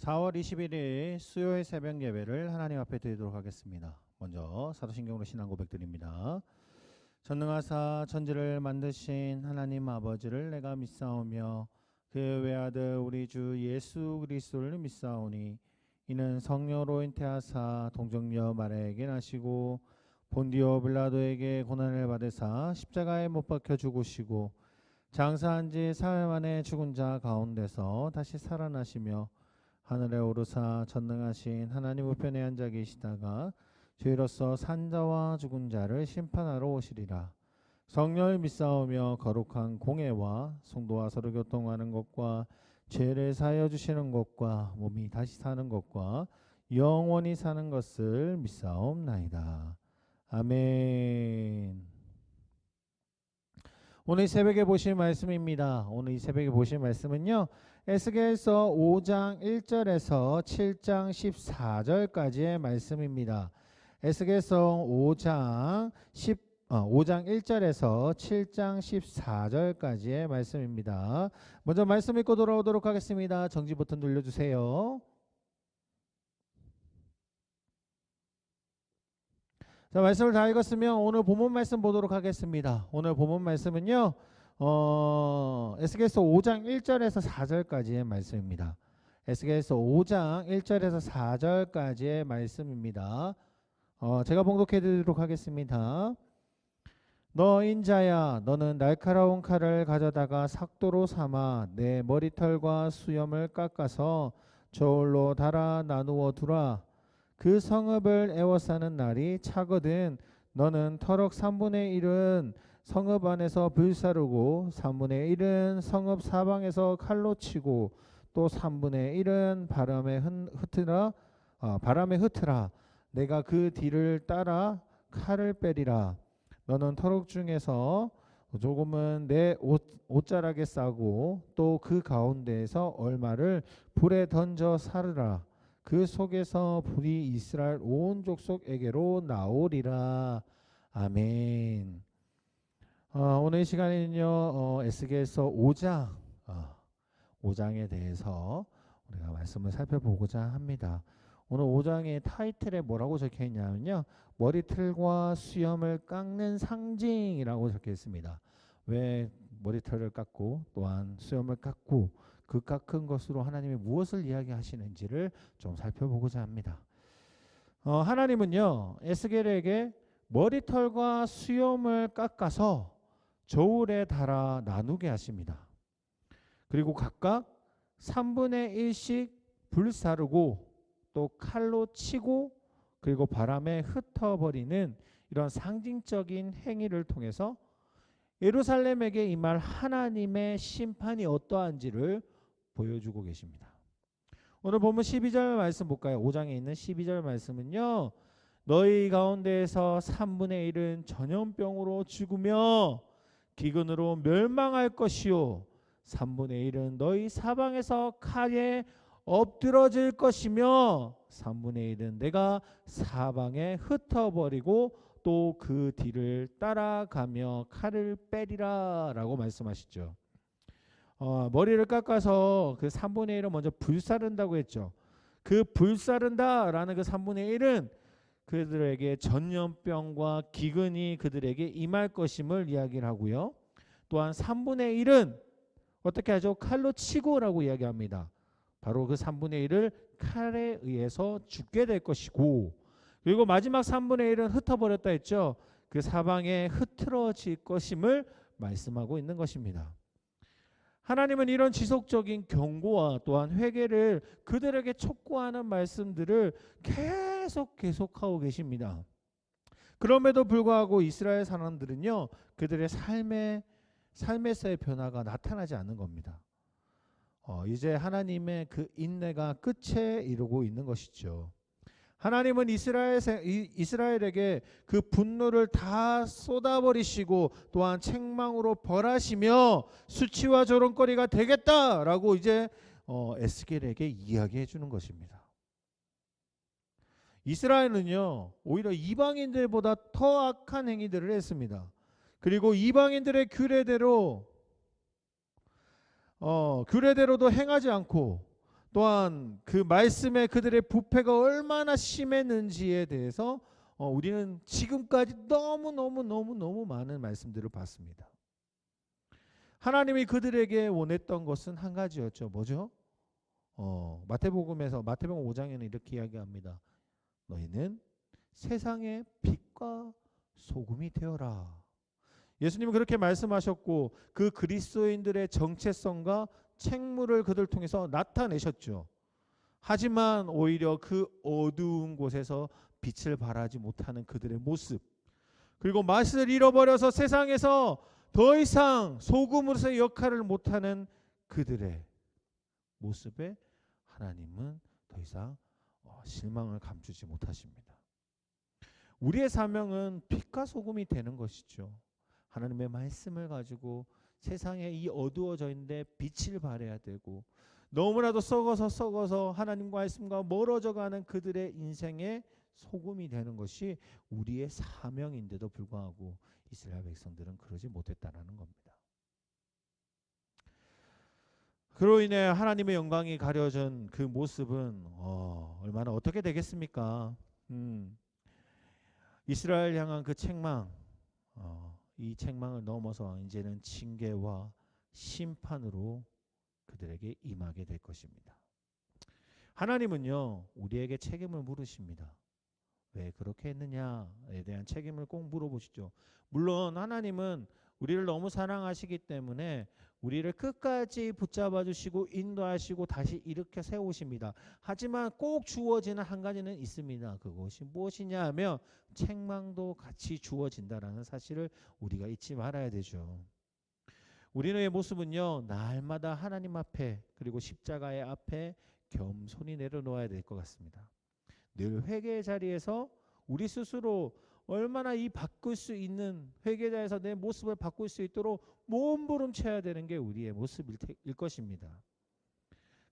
4월 21일 수요일 새벽 예배를 하나님 앞에 드리도록 하겠습니다. 먼저 사도신경으로 신앙 고백드립니다. 전능하사 천지를 만드신 하나님 아버지를 내가 믿사오며 그의 외아들 우리 주 예수 그리스도를 믿사오니 이는 성령으로 잉태하사 동정녀 마리아에게 나시고 본디오 빌라도에게 고난을 받으사 십자가에 못 박혀 죽으시고 장사한 지 사흘 만에 죽은 자 가운데서 다시 살아나시며 하늘에 오르사 전능하신 하나님 우편에 앉아 계시다가 죄로서 산자와 죽은 자를 심판하러 오시리라. 성령을 믿사오며 거룩한 공회와 성도와 서로 교통하는 것과 죄를 사하여 주시는 것과 몸이 다시 사는 것과 영원히 사는 것을 믿사옵나이다. 아멘. 오늘 새벽에 보실 말씀입니다. 오늘 이 새벽에 보실 말씀은요, 에스겔서 5장 1절에서 7장 14절까지의 말씀입니다. 에스겔서 5장 1절에서 7장 14절까지의 말씀입니다. 먼저 말씀 읽고 돌아오도록 하겠습니다. 정지 버튼 눌러주세요. 자, 말씀을 다 읽었으면 오늘 본문 말씀 보도록 하겠습니다. 오늘 본문 말씀은요, 에스겔서 5장 1절에서 4절까지의 말씀입니다. 에스겔서 5장 1절에서 4절까지의 말씀입니다. 제가 봉독해 드리도록 하겠습니다. 너 인자야, 너는 날카로운 칼을 가져다가 삭도로 삼아 내 머리털과 수염을 깎아서 저울로 달아 나누어 두라. 그 성읍을 에워싸는 날이 차거든 너는 터럭 3분의 1은 성읍 안에서 불사르고 3분의 1은 성읍 사방에서 칼로 치고 또 3분의 1은 바람에 흩으라. 내가 그 뒤를 따라 칼을 빼리라. 너는 터럭 중에서 조금은 내 옷자락에 싸고 또 그 가운데에서 얼마를 불에 던져 사르라. 그 속에서 불이 이스라엘 온 족속에게로 나오리라. 아멘. 오늘 이 시간에는요, 에스겔서 5장에 대해서 우리가 말씀을 살펴보고자 합니다. 오늘 5장의 타이틀에 뭐라고 적혀 있냐면요, 머리털과 수염을 깎는 상징이라고 적혀 있습니다. 왜 머리털을 깎고 또한 수염을 깎고 그 깎은 것으로 하나님이 무엇을 이야기하시는지를 좀 살펴보고자 합니다. 하나님은요, 에스겔에게 머리털과 수염을 깎아서 저울에 달아 나누게 하십니다. 그리고 각각 3분의 1씩 불사르고 또 칼로 치고 그리고 바람에 흩어버리는 이런 상징적인 행위를 통해서 예루살렘에게 임할 하나님의 심판이 어떠한지를 보여주고 계십니다. 오늘 보면 12절 말씀 볼까요? 5장에 있는 12절 말씀은요, 너희 가운데에서 3분의 1은 전염병으로 죽으며 기근으로 멸망할 것이요 3분의 1은 너희 사방에서 칼에 엎드러질 것이며 3분의 1은 내가 사방에 흩어버리고 또 그 뒤를 따라가며 칼을 빼리라 라고 말씀하시죠. 머리를 깎아서 그 3분의 1은 먼저 불사른다고 했죠. 그 불사른다라는 그 3분의 1은 그들에게 전염병과 기근이 그들에게 임할 것임을 이야기를 하고요. 또한 3분의 1은 어떻게 하죠? 칼로 치고라고 이야기합니다. 바로 그 3분의 1을 칼에 의해서 죽게 될 것이고, 그리고 마지막 3분의 1은 흩어버렸다 했죠. 그 사방에 흐트러질 것임을 말씀하고 있는 것입니다. 하나님은 이런 지속적인 경고와 또한 회개를 그들에게 촉구하는 말씀들을 계속하고 계십니다. 그럼에도 불구하고 이스라엘 사람들은요, 그들의 삶에서의 변화가 나타나지 않는 겁니다. 이제 하나님의 그 인내가 끝에 이르고 있는 것이죠. 하나님은 이스라엘에게 그 분노를 다 쏟아버리시고 또한 책망으로 벌하시며 수치와 조롱거리가 되겠다라고 이제 에스겔에게 이야기해 주는 것입니다. 이스라엘은요, 오히려 이방인들보다 더 악한 행위들을 했습니다. 그리고 이방인들의 규례대로도 행하지 않고 또한 그 말씀에 그들의 부패가 얼마나 심했는지에 대해서 우리는 지금까지 너무 많은 말씀들을 봤습니다. 하나님이 그들에게 원했던 것은 한 가지였죠. 뭐죠? 마태복음 5장에는 이렇게 이야기합니다. 너희는 세상의 빛과 소금이 되어라. 예수님은 그렇게 말씀하셨고 그 그리스도인들의 정체성과 책무를 그들 통해서 나타내셨죠. 하지만 오히려 그 어두운 곳에서 빛을 발하지 못하는 그들의 모습, 그리고 맛을 잃어버려서 세상에서 더 이상 소금으로서의 역할을 못하는 그들의 모습에 하나님은 더 이상 실망을 감추지 못하십니다. 우리의 사명은 빛과 소금이 되는 것이죠. 하나님의 말씀을 가지고 세상에 이 어두워져 있는데 빛을 발해야 되고, 너무나도 썩어서 하나님과 말씀과 멀어져 가는 그들의 인생의 소금이 되는 것이 우리의 사명인데도 불구하고 이스라엘 백성들은 그러지 못했다는 겁니다. 그로 인해 하나님의 영광이 가려진 그 모습은 얼마나 어떻게 되겠습니까? 이스라엘 향한 그 책망, 이 책망을 넘어서 이제는 징계와 심판으로 그들에게 임하게 될 것입니다. 하나님은요, 우리에게 책임을 물으십니다. 왜 그렇게 했느냐에 대한 책임을 꼭 물어보시죠. 물론 하나님은 우리를 너무 사랑하시기 때문에 우리를 끝까지 붙잡아 주시고 인도하시고 다시 일으켜 세우십니다. 하지만 꼭 주어지는 한 가지는 있습니다. 그것이 무엇이냐 하면 책망도 같이 주어진다라는 사실을 우리가 잊지 말아야 되죠. 우리의 모습은요, 날마다 하나님 앞에 그리고 십자가의 앞에 겸손히 내려놓아야 될 것 같습니다. 늘 회개의 자리에서 우리 스스로 얼마나 이 바꿀 수 있는, 회개자에서 내 모습을 바꿀 수 있도록 몸부림쳐야 되는 게 우리의 모습일 것입니다.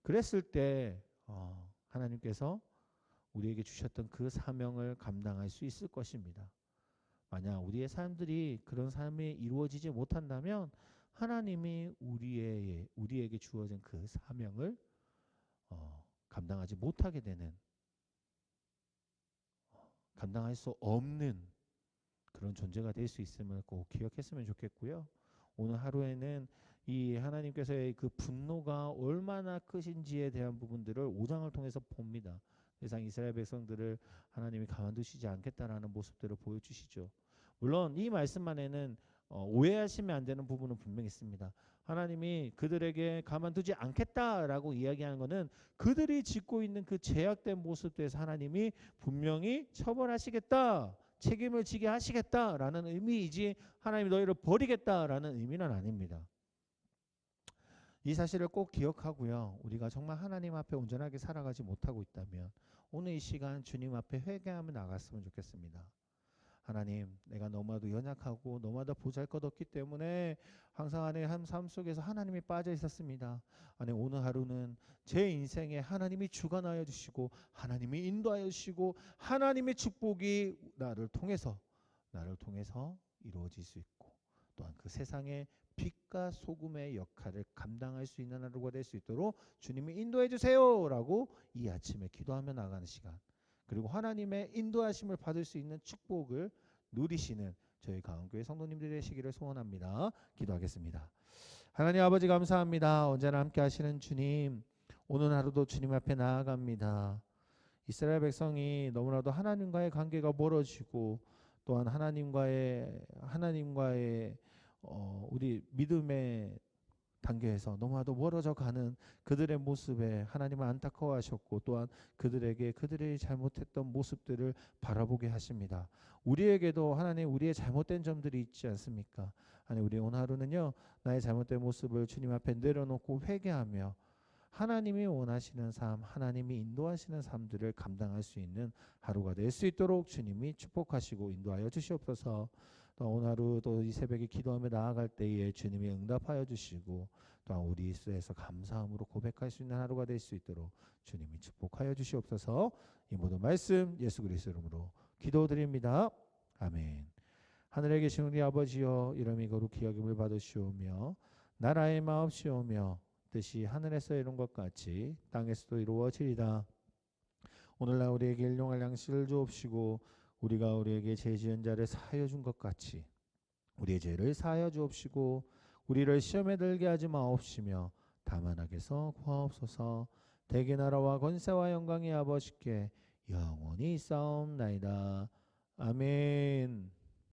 그랬을 때 하나님께서 우리에게 주셨던 그 사명을 감당할 수 있을 것입니다. 만약 우리의 삶들이 그런 삶이 이루어지지 못한다면 하나님이 우리에게 주어진 그 사명을 감당하지 못하게 되는, 감당할 수 없는 그런 존재가 될 수 있음을 꼭 기억했으면 좋겠고요. 오늘 하루에는 이 하나님께서의 그 분노가 얼마나 크신지에 대한 부분들을 5장을 통해서 봅니다. 더 이상 이스라엘 백성들을 하나님이 가만두시지 않겠다라는 모습들을 보여주시죠. 물론 이 말씀만에는 오해하시면 안 되는 부분은 분명히 있습니다. 하나님이 그들에게 가만두지 않겠다라고 이야기하는 것은 그들이 짓고 있는 그 죄악된 모습에서 하나님이 분명히 처벌하시겠다, 책임을 지게 하시겠다라는 의미이지 하나님이 너희를 버리겠다라는 의미는 아닙니다. 이 사실을 꼭 기억하고요. 우리가 정말 하나님 앞에 온전하게 살아가지 못하고 있다면 오늘 이 시간 주님 앞에 회개하며 나갔으면 좋겠습니다. 하나님, 내가 너무나도 연약하고 너무나도 보잘것없기 때문에 항상 하나님의 삶 속에서 하나님이 빠져 있었습니다. 아니, 오늘 하루는 제 인생에 하나님이 주관하여 주시고 하나님이 인도하여 주시고 하나님의 축복이 나를 통해서 이루어질 수 있고, 또한 그 세상에 빛과 소금의 역할을 감당할 수 있는 하루가 될 수 있도록 주님이 인도해 주세요라고 이 아침에 기도하며 나가는 시간, 그리고 하나님의 인도하심을 받을 수 있는 축복을 누리시는 저희 가운교회 성도님들이 되시기를 소원합니다. 기도하겠습니다. 하나님 아버지, 감사합니다. 언제나 함께 하시는 주님, 오늘 하루도 주님 앞에 나아갑니다. 이스라엘 백성이 너무나도 하나님과의 관계가 멀어지고, 또한 하나님과의 우리 믿음의 단계에서 너무나도 멀어져 가는 그들의 모습에 하나님은 안타까워하셨고, 또한 그들이 잘못했던 모습들을 바라보게 하십니다. 우리에게도 하나님, 우리의 잘못된 점들이 있지 않습니까? 하나님, 우리 오늘 하루는요, 나의 잘못된 모습을 주님 앞에 내려놓고 회개하며 하나님이 원하시는 삶, 하나님이 인도하시는 삶들을 감당할 수 있는 하루가 될 수 있도록 주님이 축복하시고 인도하여 주시옵소서. 또 오늘 하루 또 이 새벽에 기도하며 나아갈 때에 주님이 응답하여 주시고, 또한 우리 입술에서 감사함으로 고백할 수 있는 하루가 될 수 있도록 주님이 축복하여 주시옵소서. 이 모든 말씀 예수 그리스도 이름으로 기도드립니다. 아멘. 하늘에 계신 우리 아버지여, 이름이 거룩히 여김을 받으시오며 나라의 마옵시오며 뜻이 하늘에서 이룬 것 같이 땅에서도 이루어지리다. 오늘날 우리에게 일용할 양식을 주옵시고 우리가 우리에게 죄 지은 자를 사하여 준 것 같이 우리의 죄를 사하여 주옵시고 우리를 시험에 들게 하지 마옵시며 다만 악에서 구하옵소서. 대개 나라와 권세와 영광이 아버지께 영원히 있사옵나이다. 아멘.